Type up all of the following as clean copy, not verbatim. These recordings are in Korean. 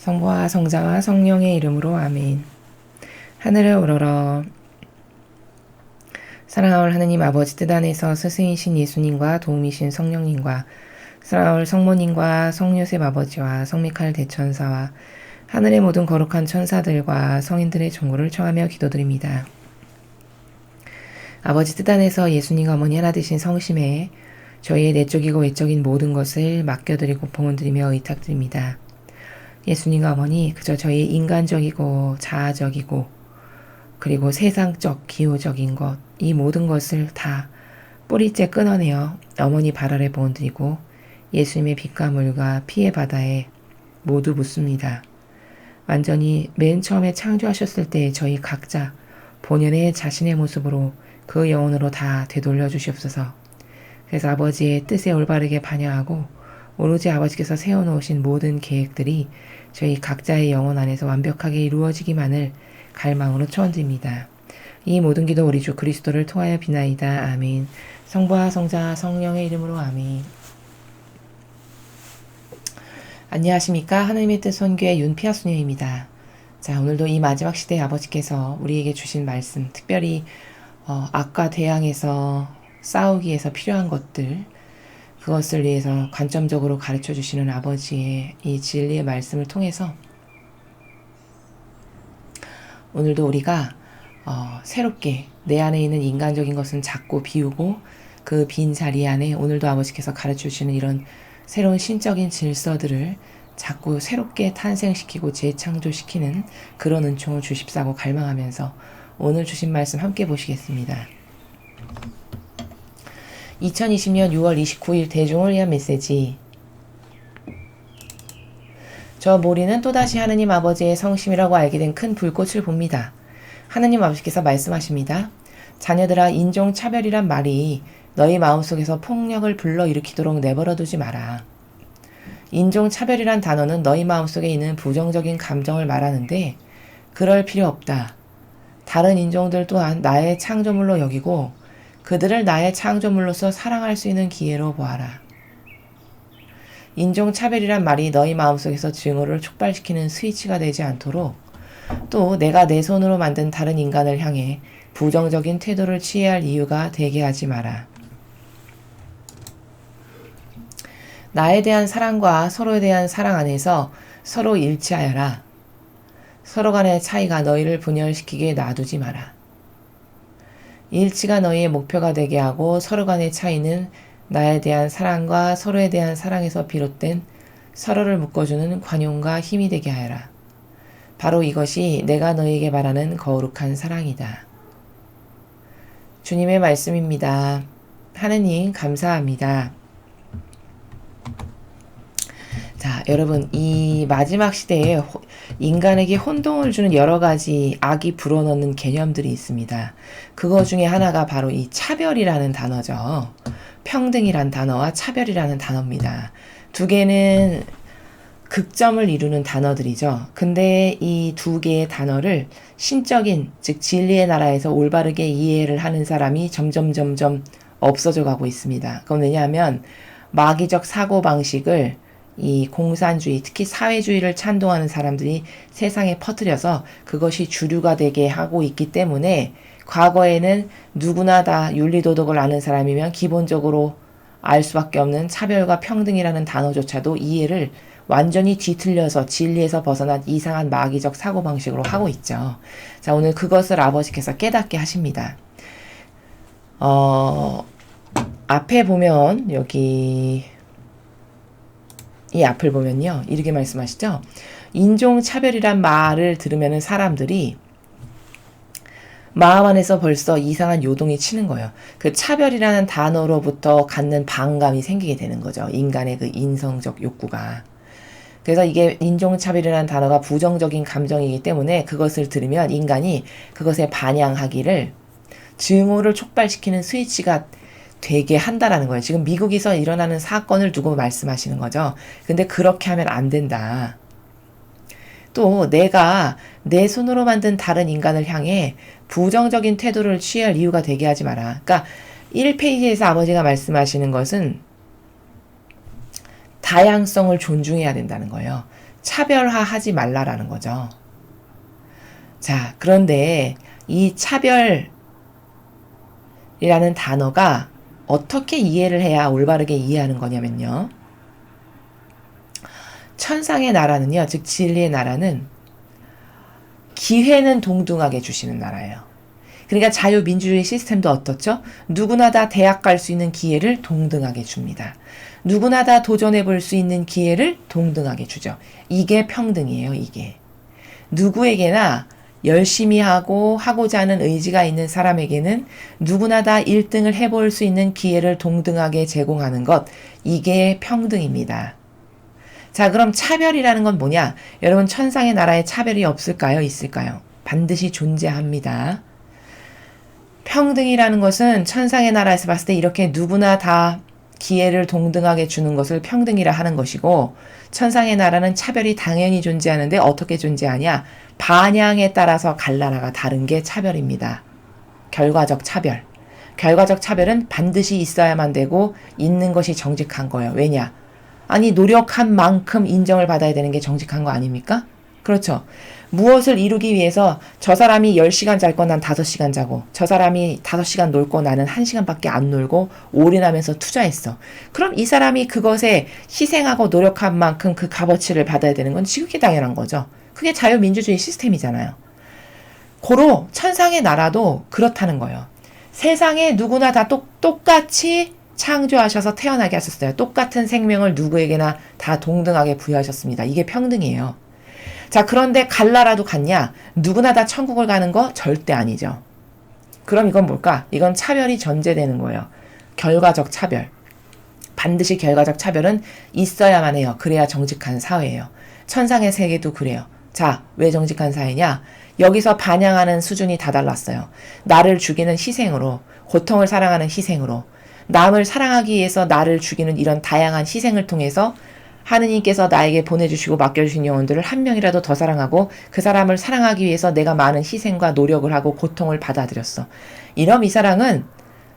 성부와 성자와 성령의 이름으로 아멘. 하늘을 우러러 사랑하올 하느님 아버지 뜻 안에서 스승이신 예수님과 도움이신 성령님과 사랑하올 성모님과 성요셉 아버지와 성미카엘 대천사와 하늘의 모든 거룩한 천사들과 성인들의 종구를 청하며 기도드립니다. 아버지 뜻 안에서 예수님과 어머니 하나 되신 성심에 저희의 내적이고 외적인 모든 것을 맡겨드리고 봉헌드리며 의탁드립니다. 예수님과 어머니 그저 저희의 인간적이고 자아적이고 그리고 세상적 기호적인 것 이 모든 것을 다 뿌리째 끊어내어 어머니 발 아래 봉헌드리고 예수님의 빛과 물과 피의 바다에 모두 묻습니다. 완전히 맨 처음에 창조하셨을 때 저희 각자 본연의 자신의 모습으로 그 영혼으로 다 되돌려 주시옵소서. 그래서 아버지의 뜻에 올바르게 반영하고 오로지 아버지께서 세워놓으신 모든 계획들이 저희 각자의 영혼 안에서 완벽하게 이루어지기만을 갈망으로 초원드립니다. 이 모든 기도 우리 주 그리스도를 통하여 비나이다. 아멘. 성부와 성자 성령의 이름으로 아멘. 안녕하십니까. 하나님의 뜻 선교의 윤피아 수녀입니다. 자, 오늘도 이 마지막 시대의 아버지께서 우리에게 주신 말씀, 특별히 악과 대항해서 싸우기 위해서 필요한 것들, 그것을 위해서 관점적으로 가르쳐 주시는 아버지의 이 진리의 말씀을 통해서 오늘도 우리가 새롭게 내 안에 있는 인간적인 것은 작고 비우고 그 빈 자리 안에 오늘도 아버지께서 가르쳐 주시는 이런 새로운 신적인 질서들을 자꾸 새롭게 탄생시키고 재창조시키는 그런 은총을 주십사고 갈망하면서 오늘 주신 말씀 함께 보시겠습니다. 2020년 6월 29일 대중을 위한 메시지. 저 모리는 또다시 하느님 아버지의 성심이라고 알게 된 큰 불꽃을 봅니다. 하느님 아버지께서 말씀하십니다. 자녀들아, 인종차별이란 말이 너희 마음속에서 폭력을 불러일으키도록 내버려두지 마라. 인종차별이란 단어는 너희 마음속에 있는 부정적인 감정을 말하는데 그럴 필요 없다. 다른 인종들 또한 나의 창조물로 여기고 그들을 나의 창조물로서 사랑할 수 있는 기회로 보아라. 인종차별이란 말이 너희 마음속에서 증오를 촉발시키는 스위치가 되지 않도록 또 내가 내 손으로 만든 다른 인간을 향해 부정적인 태도를 취해야 할 이유가 되게 하지 마라. 나에 대한 사랑과 서로에 대한 사랑 안에서 서로 일치하여라. 서로 간의 차이가 너희를 분열시키게 놔두지 마라. 일치가 너희의 목표가 되게 하고 서로 간의 차이는 나에 대한 사랑과 서로에 대한 사랑에서 비롯된 서로를 묶어주는 관용과 힘이 되게 하여라. 바로 이것이 내가 너희에게 바라는 거룩한 사랑이다. 주님의 말씀입니다. 하느님 감사합니다. 자, 여러분, 이 마지막 시대에 인간에게 혼동을 주는 여러 가지 악이 불어넣는 개념들이 있습니다. 그거 중에 하나가 바로 이 차별이라는 단어죠. 평등이란 단어와 차별이라는 단어입니다. 두 개는 극점을 이루는 단어들이죠. 근데 이 두 개의 단어를 신적인, 즉 진리의 나라에서 올바르게 이해를 하는 사람이 점점 없어져 가고 있습니다. 그건 왜냐하면 마귀적 사고방식을 이 공산주의, 특히 사회주의를 찬동하는 사람들이 세상에 퍼뜨려서 그것이 주류가 되게 하고 있기 때문에 과거에는 누구나 다 윤리도덕을 아는 사람이면 기본적으로 알 수밖에 없는 차별과 평등이라는 단어조차도 이해를 완전히 뒤틀려서 진리에서 벗어난 이상한 마귀적 사고방식으로 하고 있죠. 자, 오늘 그것을 아버지께서 깨닫게 하십니다. 앞에 보면 여기 이 앞을 보면요. 이렇게 말씀하시죠. 인종차별이란 말을 들으면 사람들이 마음 안에서 벌써 이상한 요동이 치는 거예요. 그 차별이라는 단어로부터 갖는 반감이 생기게 되는 거죠. 인간의 그 인성적 욕구가. 그래서 이게 인종차별이라는 단어가 부정적인 감정이기 때문에 그것을 들으면 인간이 그것에 반향하기를 증오를 촉발시키는 스위치가 되게 한다라는 거예요. 지금 미국에서 일어나는 사건을 두고 말씀하시는 거죠. 근데 그렇게 하면 안 된다. 또 내가 내 손으로 만든 다른 인간을 향해 부정적인 태도를 취할 이유가 되게 하지 마라. 그러니까 1페이지에서 아버지가 말씀하시는 것은 다양성을 존중해야 된다는 거예요. 차별화하지 말라라는 거죠. 자, 그런데 이 차별이라는 단어가 어떻게 이해를 해야 올바르게 이해하는 거냐면요. 천상의 나라는요, 즉 진리의 나라는 기회는 동등하게 주시는 나라예요. 그러니까 자유민주주의 시스템도 어떻죠? 누구나 다 대학 갈 수 있는 기회를 동등하게 줍니다. 누구나 다 도전해 볼 수 있는 기회를 동등하게 주죠. 이게 평등이에요, 이게. 누구에게나 열심히 하고자 하는 의지가 있는 사람에게는 누구나 다 1등을 해볼 수 있는 기회를 동등하게 제공하는 것, 이게 평등입니다. 자, 그럼 차별이라는 건 뭐냐? 여러분, 천상의 나라에 차별이 없을까요? 있을까요? 반드시 존재합니다. 평등이라는 것은 천상의 나라에서 봤을 때 이렇게 누구나 다 기회를 동등하게 주는 것을 평등이라 하는 것이고, 천상의 나라는 차별이 당연히 존재하는데 어떻게 존재하냐? 반향에 따라서 갈라라가 다른 게 차별입니다. 결과적 차별. 결과적 차별은 반드시 있어야만 되고 있는 것이 정직한 거예요. 왜냐? 아니, 노력한 만큼 인정을 받아야 되는 게 정직한 거 아닙니까? 그렇죠. 무엇을 이루기 위해서 저 사람이 10시간 잘 거 난 5시간 자고, 저 사람이 5시간 놀 거 나는 1시간밖에 안 놀고 올인하면서 투자했어. 그럼 이 사람이 그것에 희생하고 노력한 만큼 그 값어치를 받아야 되는 건 지극히 당연한 거죠. 그게 자유민주주의 시스템이잖아요. 고로 천상의 나라도 그렇다는 거예요. 세상에 누구나 다 똑같이 창조하셔서 태어나게 하셨어요. 똑같은 생명을 누구에게나 다 동등하게 부여하셨습니다. 이게 평등이에요. 자, 그런데 갈라라도 갔냐? 누구나 다 천국을 가는 거 절대 아니죠. 그럼 이건 뭘까? 이건 차별이 전제되는 거예요. 결과적 차별. 반드시 결과적 차별은 있어야만 해요. 그래야 정직한 사회예요. 천상의 세계도 그래요. 자, 왜 정직한 사회냐? 여기서 반영하는 수준이 다 달랐어요. 나를 죽이는 희생으로, 고통을 사랑하는 희생으로, 남을 사랑하기 위해서 나를 죽이는 이런 다양한 희생을 통해서 하느님께서 나에게 보내주시고 맡겨주신 영혼들을 한 명이라도 더 사랑하고 그 사람을 사랑하기 위해서 내가 많은 희생과 노력을 하고 고통을 받아들였어. 이런 이 사랑은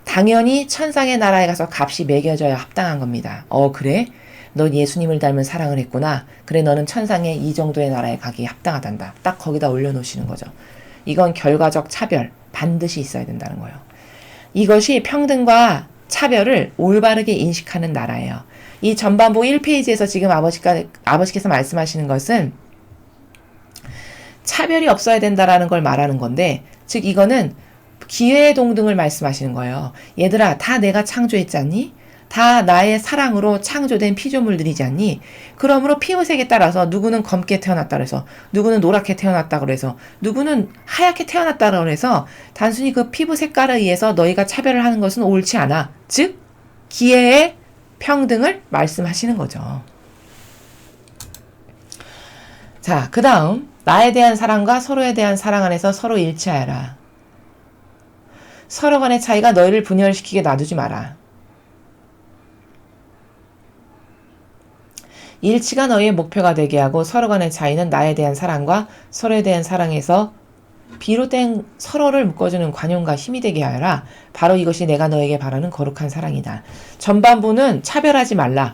당연히 천상의 나라에 가서 값이 매겨져야 합당한 겁니다. 그래? 넌 예수님을 닮은 사랑을 했구나. 그래, 너는 천상의 이 정도의 나라에 가기에 합당하단다. 딱 거기다 올려놓으시는 거죠. 이건 결과적 차별, 반드시 있어야 된다는 거예요. 이것이 평등과 차별을 올바르게 인식하는 나라예요. 이 전반부 1페이지에서 지금 아버지께서 말씀하시는 것은 차별이 없어야 된다라는 걸 말하는 건데, 즉 이거는 기회의 동등을 말씀하시는 거예요. 얘들아, 다 내가 창조했지 않니? 다 나의 사랑으로 창조된 피조물들이지 않니? 그러므로 피부색에 따라서 누구는 검게 태어났다 그래서, 누구는 노랗게 태어났다 그래서, 누구는 하얗게 태어났다 그래서 단순히 그 피부 색깔에 의해서 너희가 차별을 하는 것은 옳지 않아. 즉 기회의 평등을 말씀하시는 거죠. 자, 그 다음 나에 대한 사랑과 서로에 대한 사랑 안에서 서로 일치하여라. 서로 간의 차이가 너희를 분열시키게 놔두지 마라. 일치가 너희의 목표가 되게 하고 서로 간의 차이는 나에 대한 사랑과 서로에 대한 사랑에서 비롯된 서로를 묶어주는 관용과 힘이 되게 하여라. 바로 이것이 내가 너에게 바라는 거룩한 사랑이다. 전반부는 차별하지 말라.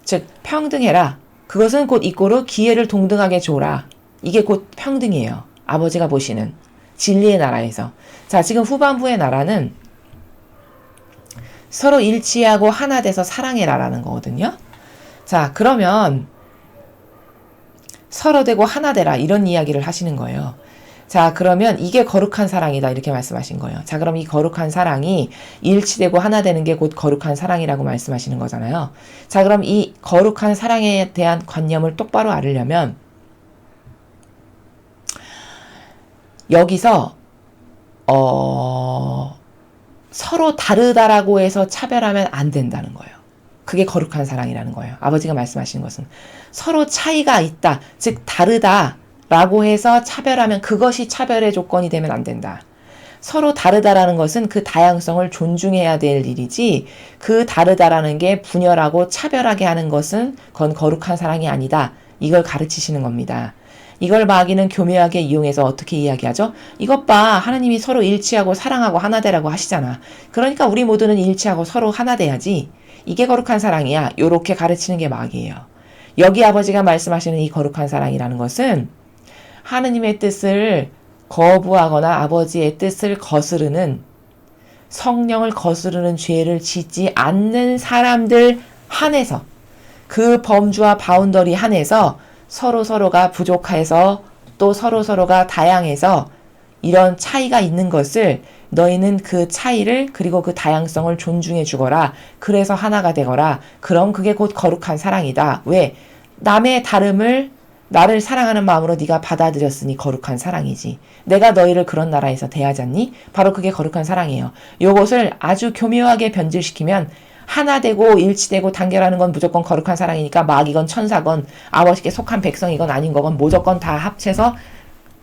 즉 평등해라. 그것은 곧 이꼬르 기회를 동등하게 줘라. 이게 곧 평등이에요. 아버지가 보시는 진리의 나라에서. 자, 지금 후반부의 나라는 서로 일치하고 하나 돼서 사랑해라라는 거거든요. 자, 그러면 서로 되고 하나 되라 이런 이야기를 하시는 거예요. 자, 그러면 이게 거룩한 사랑이다 이렇게 말씀하신 거예요. 자, 그럼 이 거룩한 사랑이 일치되고 하나 되는 게 곧 거룩한 사랑이라고 말씀하시는 거잖아요. 자, 그럼 이 거룩한 사랑에 대한 관념을 똑바로 알으려면 여기서 서로 다르다라고 해서 차별하면 안 된다는 거예요. 그게 거룩한 사랑이라는 거예요. 아버지가 말씀하시는 것은 서로 차이가 있다, 즉 다르다라고 해서 차별하면 그것이 차별의 조건이 되면 안 된다. 서로 다르다라는 것은 그 다양성을 존중해야 될 일이지 그 다르다라는 게 분열하고 차별하게 하는 것은 그건 거룩한 사랑이 아니다. 이걸 가르치시는 겁니다. 이걸 마귀는 교묘하게 이용해서 어떻게 이야기하죠? 이것 봐, 하나님이 서로 일치하고 사랑하고 하나 되라고 하시잖아. 그러니까 우리 모두는 일치하고 서로 하나 돼야지. 이게 거룩한 사랑이야. 요렇게 가르치는 게 마귀예요. 여기 아버지가 말씀하시는 이 거룩한 사랑이라는 것은 하느님의 뜻을 거부하거나 아버지의 뜻을 거스르는, 성령을 거스르는 죄를 짓지 않는 사람들 한해서, 그 범주와 바운더리 한해서 서로가 부족해서 또 서로가 다양해서 이런 차이가 있는 것을 너희는 그 차이를 그리고 그 다양성을 존중해 주거라. 그래서 하나가 되거라. 그럼 그게 곧 거룩한 사랑이다. 왜? 남의 다름을 나를 사랑하는 마음으로 네가 받아들였으니 거룩한 사랑이지. 내가 너희를 그런 나라에서 대하지 않니? 바로 그게 거룩한 사랑이에요. 요것을 아주 교묘하게 변질시키면 하나 되고 일치되고 단결하는 건 무조건 거룩한 사랑이니까 마귀건 천사건 아버지께 속한 백성이건 아닌 거건 무조건 다 합쳐서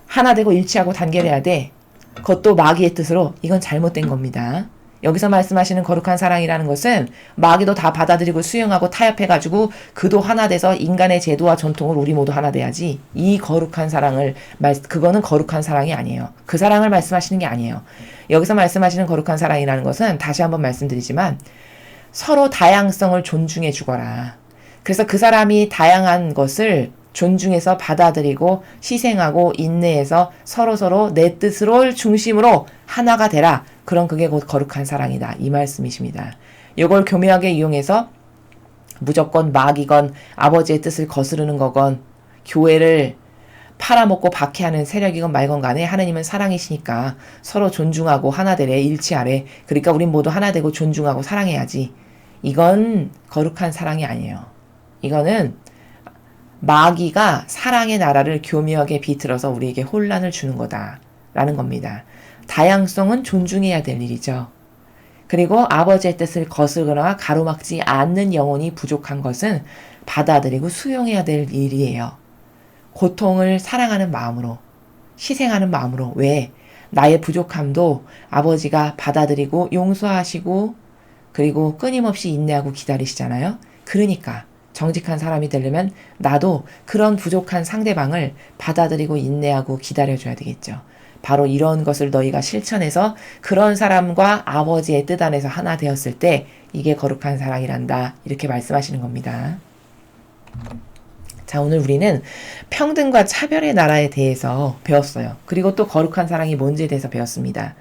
하나 되고 일치하고 단결해야 돼. 그것도 마귀의 뜻으로. 이건 잘못된 겁니다. 여기서 말씀하시는 거룩한 사랑이라는 것은 마귀도 다 받아들이고 수용하고 타협해가지고 그도 하나 돼서 인간의 제도와 전통을 우리 모두 하나 돼야지. 이 거룩한 사랑을 그거는 거룩한 사랑이 아니에요. 그 사랑을 말씀하시는 게 아니에요. 여기서 말씀하시는 거룩한 사랑이라는 것은 다시 한번 말씀드리지만 서로 다양성을 존중해 주거라. 그래서 그 사람이 다양한 것을 존중해서 받아들이고 희생하고 인내해서 서로 내 뜻을 중심으로 하나가 되라. 그럼 그게 곧 거룩한 사랑이다. 이 말씀이십니다. 이걸 교묘하게 이용해서 무조건 마귀건 아버지의 뜻을 거스르는 거건 교회를 팔아먹고 박해하는 세력이건 말건 간에 하느님은 사랑이시니까 서로 존중하고 하나 되래, 일치하래. 그러니까 우린 모두 하나 되고 존중하고 사랑해야지. 이건 거룩한 사랑이 아니에요. 이거는 마귀가 사랑의 나라를 교묘하게 비틀어서 우리에게 혼란을 주는 거다라는 겁니다. 다양성은 존중해야 될 일이죠. 그리고 아버지의 뜻을 거스르거나 가로막지 않는 영혼이 부족한 것은 받아들이고 수용해야 될 일이에요. 고통을 사랑하는 마음으로, 희생하는 마음으로. 왜? 나의 부족함도 아버지가 받아들이고 용서하시고 그리고 끊임없이 인내하고 기다리시잖아요. 그러니까 정직한 사람이 되려면 나도 그런 부족한 상대방을 받아들이고 인내하고 기다려줘야 되겠죠. 바로 이런 것을 너희가 실천해서 그런 사람과 아버지의 뜻 안에서 하나 되었을 때 이게 거룩한 사랑이란다. 이렇게 말씀하시는 겁니다. 자, 오늘 우리는 평등과 차별의 나라에 대해서 배웠어요. 그리고 또 거룩한 사랑이 뭔지에 대해서 배웠습니다.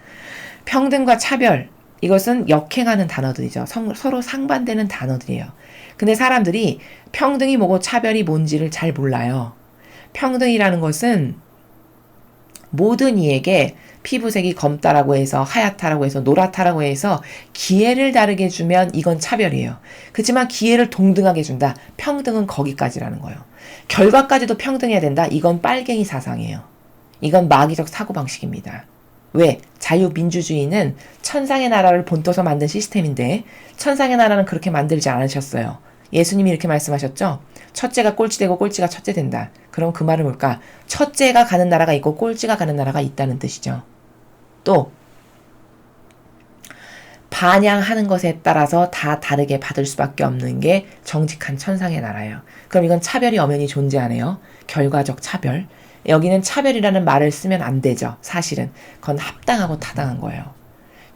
평등과 차별, 이것은 역행하는 단어들이죠. 서로 상반되는 단어들이에요. 근데 사람들이 평등이 뭐고 차별이 뭔지를 잘 몰라요. 평등이라는 것은 모든 이에게 피부색이 검다라고 해서 하얗다라고 해서 노랗다라고 해서 기회를 다르게 주면 이건 차별이에요. 그렇지만 기회를 동등하게 준다. 평등은 거기까지라는 거예요. 결과까지도 평등해야 된다. 이건 빨갱이 사상이에요. 이건 마귀적 사고방식입니다. 왜? 자유민주주의는 천상의 나라를 본떠서 만든 시스템인데 천상의 나라는 그렇게 만들지 않으셨어요. 예수님이 이렇게 말씀하셨죠. 첫째가 꼴찌되고 꼴찌가 첫째 된다. 그럼 그 말은 뭘까? 첫째가 가는 나라가 있고 꼴찌가 가는 나라가 있다는 뜻이죠. 또 반향하는 것에 따라서 다 다르게 받을 수밖에 없는 게 정직한 천상의 나라예요. 그럼 이건 차별이 엄연히 존재하네요. 결과적 차별. 여기는 차별이라는 말을 쓰면 안 되죠. 사실은 그건 합당하고 타당한 거예요.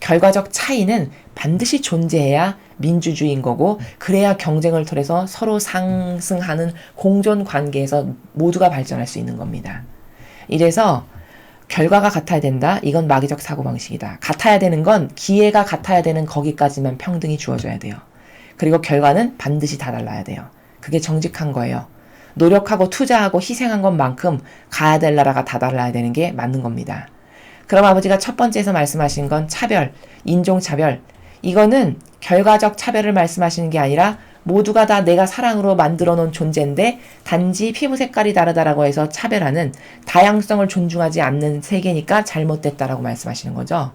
결과적 차이는 반드시 존재해야 민주주의인 거고 그래야 경쟁을 통해서 서로 상승하는 공존 관계에서 모두가 발전할 수 있는 겁니다. 이래서 결과가 같아야 된다. 이건 마귀적 사고방식이다. 같아야 되는 건 기회가 같아야 되는 거기까지만 평등이 주어져야 돼요. 그리고 결과는 반드시 다 달라야 돼요. 그게 정직한 거예요. 노력하고 투자하고 희생한 것만큼 가야 될 나라가 다 달라야 되는 게 맞는 겁니다. 그럼 아버지가 첫 번째에서 말씀하신 건 차별, 인종차별. 이거는 결과적 차별을 말씀하시는 게 아니라 모두가 다 내가 사랑으로 만들어 놓은 존재인데 단지 피부 색깔이 다르다라고 해서 차별하는 다양성을 존중하지 않는 세계니까 잘못됐다라고 말씀하시는 거죠.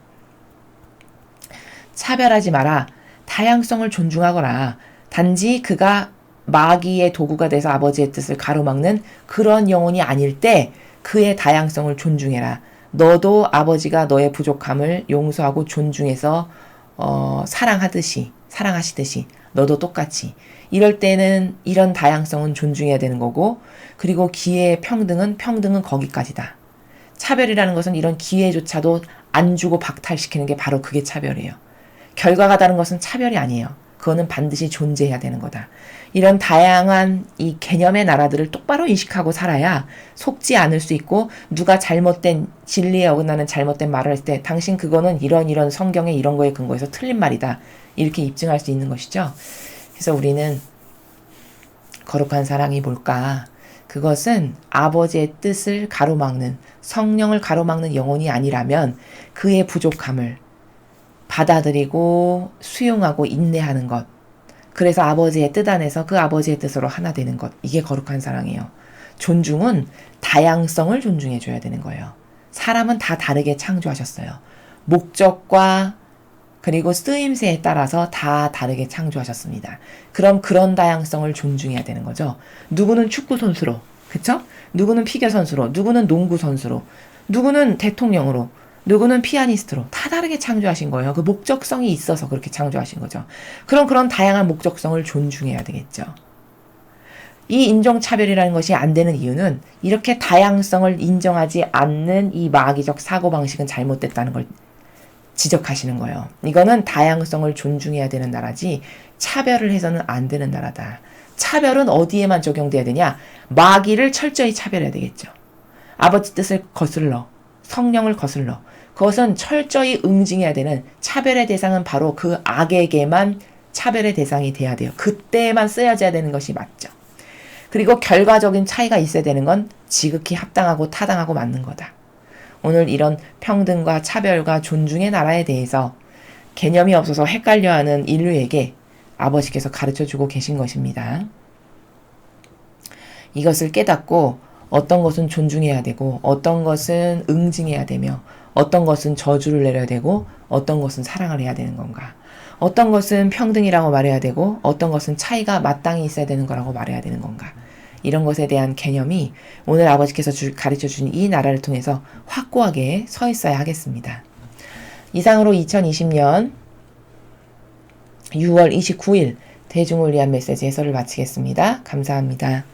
차별하지 마라. 다양성을 존중하거라. 단지 그가 마귀의 도구가 돼서 아버지의 뜻을 가로막는 그런 영혼이 아닐 때 그의 다양성을 존중해라. 너도 아버지가 너의 부족함을 용서하고 존중해서 사랑하시듯이 너도 똑같이. 이럴 때는 이런 다양성은 존중해야 되는 거고 그리고 기회의 평등은 거기까지다. 차별이라는 것은 이런 기회조차도 안 주고 박탈시키는 게 바로 그게 차별이에요. 결과가 다른 것은 차별이 아니에요. 그거는 반드시 존재해야 되는 거다. 이런 다양한 이 개념의 나라들을 똑바로 인식하고 살아야 속지 않을 수 있고, 누가 잘못된 진리에 어긋나는 잘못된 말을 할 때 당신 그거는 이런 성경의 이런 거에 근거해서 틀린 말이다, 이렇게 입증할 수 있는 것이죠. 그래서 우리는 거룩한 사랑이 뭘까? 그것은 아버지의 뜻을 가로막는, 성령을 가로막는 영혼이 아니라면 그의 부족함을 받아들이고 수용하고 인내하는 것, 그래서 아버지의 뜻 안에서 그 아버지의 뜻으로 하나 되는 것, 이게 거룩한 사랑이에요. 존중은 다양성을 존중해 줘야 되는 거예요. 사람은 다 다르게 창조하셨어요. 목적과 그리고 쓰임새에 따라서 다 다르게 창조하셨습니다. 그럼 그런 다양성을 존중해야 되는 거죠. 누구는 축구 선수로, 그쵸? 누구는 피겨 선수로, 누구는 농구 선수로, 누구는 대통령으로, 누구는 피아니스트로, 다 다르게 창조하신 거예요. 그 목적성이 있어서 그렇게 창조하신 거죠. 그럼 그런 다양한 목적성을 존중해야 되겠죠. 이 인종차별이라는 것이 안 되는 이유는 이렇게 다양성을 인정하지 않는 이 마귀적 사고방식은 잘못됐다는 걸 지적하시는 거예요. 이거는 다양성을 존중해야 되는 나라지 차별을 해서는 안 되는 나라다. 차별은 어디에만 적용돼야 되냐? 마귀를 철저히 차별해야 되겠죠. 아버지 뜻을 거슬러, 성령을 거슬러, 그것은 철저히 응징해야 되는, 차별의 대상은 바로 그 악에게만 차별의 대상이 돼야 돼요. 그때만 쓰여져야 되는 것이 맞죠. 그리고 결과적인 차이가 있어야 되는 건 지극히 합당하고 타당하고 맞는 거다. 오늘 이런 평등과 차별과 존중의 나라에 대해서 개념이 없어서 헷갈려하는 인류에게 아버지께서 가르쳐주고 계신 것입니다. 이것을 깨닫고 어떤 것은 존중해야 되고, 어떤 것은 응징해야 되며, 어떤 것은 저주를 내려야 되고, 어떤 것은 사랑을 해야 되는 건가, 어떤 것은 평등이라고 말해야 되고, 어떤 것은 차이가 마땅히 있어야 되는 거라고 말해야 되는 건가, 이런 것에 대한 개념이 오늘 아버지께서 가르쳐주신 이 나라를 통해서 확고하게 서 있어야 하겠습니다. 이상으로 2020년 6월 29일 대중을 위한 메시지 해설을 마치겠습니다. 감사합니다.